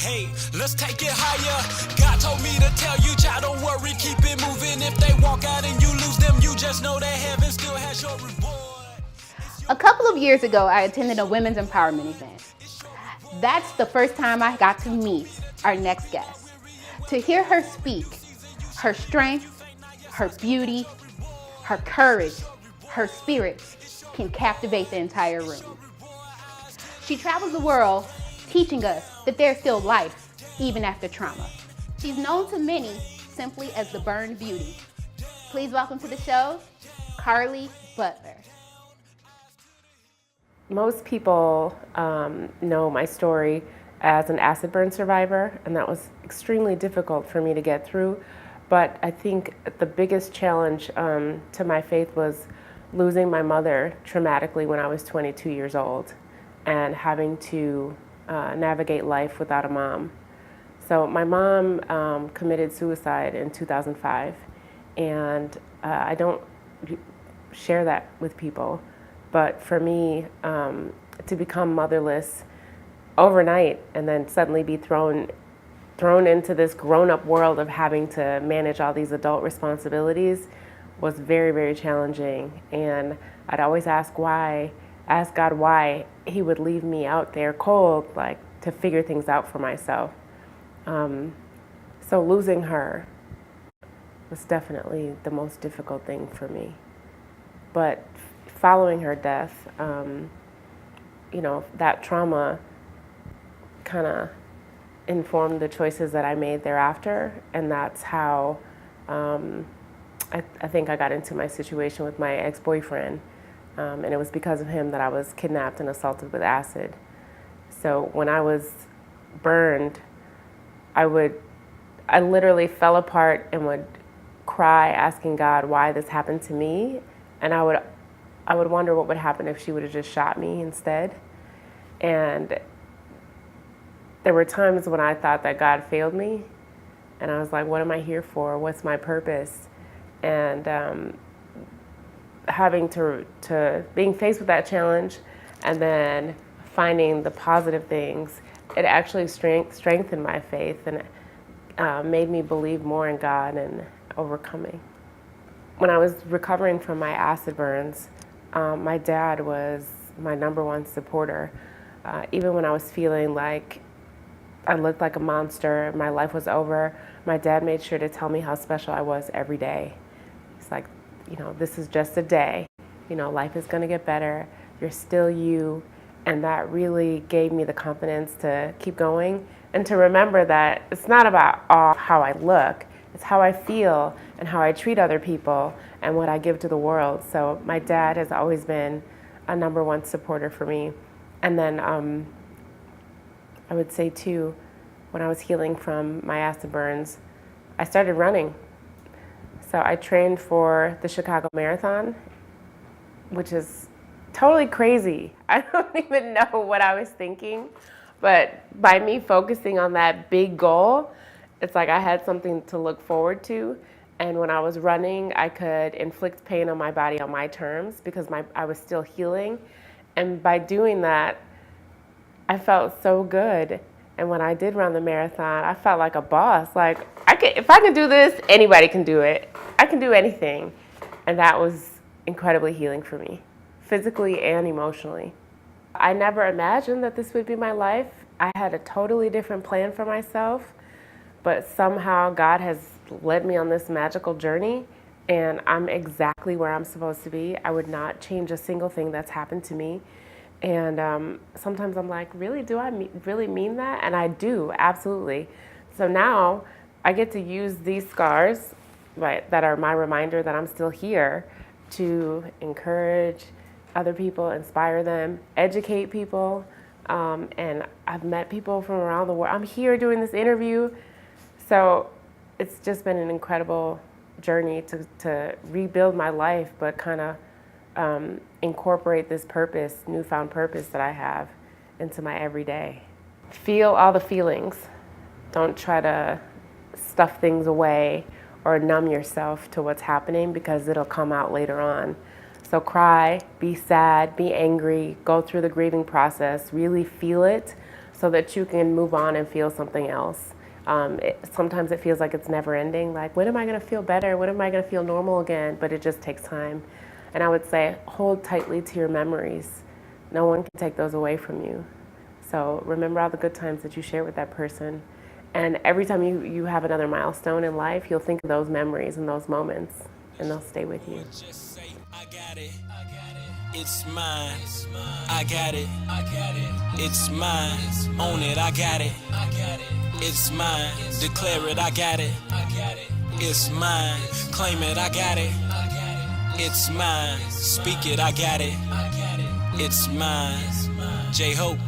Hey, let's take it higher. God told me to tell you, child, don't worry, keep it moving. If they walk out and you lose them, you just know that heaven still has your reward. A couple of years ago, I attended a women's empowerment event. That's the first time I got to meet our next guest. To hear her speak, her strength, her beauty, her courage, her spirit can captivate the entire room. She travels the world teaching us that there's still life even after trauma. She's known to many simply as the Burned Beauty. Please welcome to the show, Karli Butler. Most people know my story as an acid burn survivor, and that was extremely difficult for me to get through. But I think the biggest challenge to my faith was losing my mother traumatically when I was 22 years old and having to navigate life without a mom. So my mom committed suicide in 2005, and I don't share that with people. But for me, to become motherless overnight and then suddenly be thrown into this grown-up world of having to manage all these adult responsibilities was very, very challenging. And I'd always ask God why he would leave me out there cold, like to figure things out for myself. So losing her was definitely the most difficult thing for me. But following her death, that trauma kind of informed the choices that I made thereafter, and that's how I think I got into my situation with my ex-boyfriend, and it was because of him that I was kidnapped and assaulted with acid. So when I was burned, I literally fell apart and would cry asking God why this happened to me, and I would wonder what would happen if she would have just shot me instead. And there were times when I thought that God failed me, and I was like, what am I here for? What's my purpose? And being faced with that challenge and then finding the positive things, it actually strengthened my faith and made me believe more in God and overcoming. When I was recovering from my acid burns, my dad was my number one supporter. Even when I was feeling like I looked like a monster, my life was over, my dad made sure to tell me how special I was every day. It's like, this is just a day. Life is going to get better. You're still you. And that really gave me the confidence to keep going and to remember that it's not about how I look. It's how I feel and how I treat other people and what I give to the world. So my dad has always been a number one supporter for me. And then I would say too, when I was healing from my acid burns, I started running. So I trained for the Chicago Marathon, which is totally crazy. I don't even know what I was thinking, but by me focusing on that big goal, it's like I had something to look forward to. And when I was running, I could inflict pain on my body on my terms because I was still healing. And by doing that, I felt so good. And when I did run the marathon, I felt like a boss. Like, if I can do this, anybody can do it. I can do anything. And that was incredibly healing for me, physically and emotionally. I never imagined that this would be my life. I had a totally different plan for myself, but somehow God has led me on this magical journey, and I'm exactly where I'm supposed to be. I would not change a single thing that's happened to me. And sometimes I'm like, really, do I really mean that? And I do, absolutely. So now I get to use these scars, right, that are my reminder that I'm still here, to encourage other people, inspire them, educate people. And I've met people from around the world. I'm here doing this interview. So it's just been an incredible journey to rebuild my life, but kind of incorporate this newfound purpose that I have into my everyday. Feel all the feelings. Don't try to stuff things away or numb yourself to what's happening because it'll come out later on. So cry, be sad, be angry, go through the grieving process, really feel it so that you can move on and feel something else. Sometimes it feels like it's never ending. Like, when am I going to feel better? When am I going to feel normal again? But it just takes time. And I would say hold tightly to your memories. No one can take those away from you. So remember all the good times that you shared with that person. And every time you have another milestone in life, you'll think of those memories and those moments, and they'll stay with you. Just say, I got it. It's mine. I got it. It's mine. Own it. I got it. It's mine. Declare it. I got it. It's mine. Claim it. I got it. It's mine. Speak it. I got it. It's mine. J-Hope.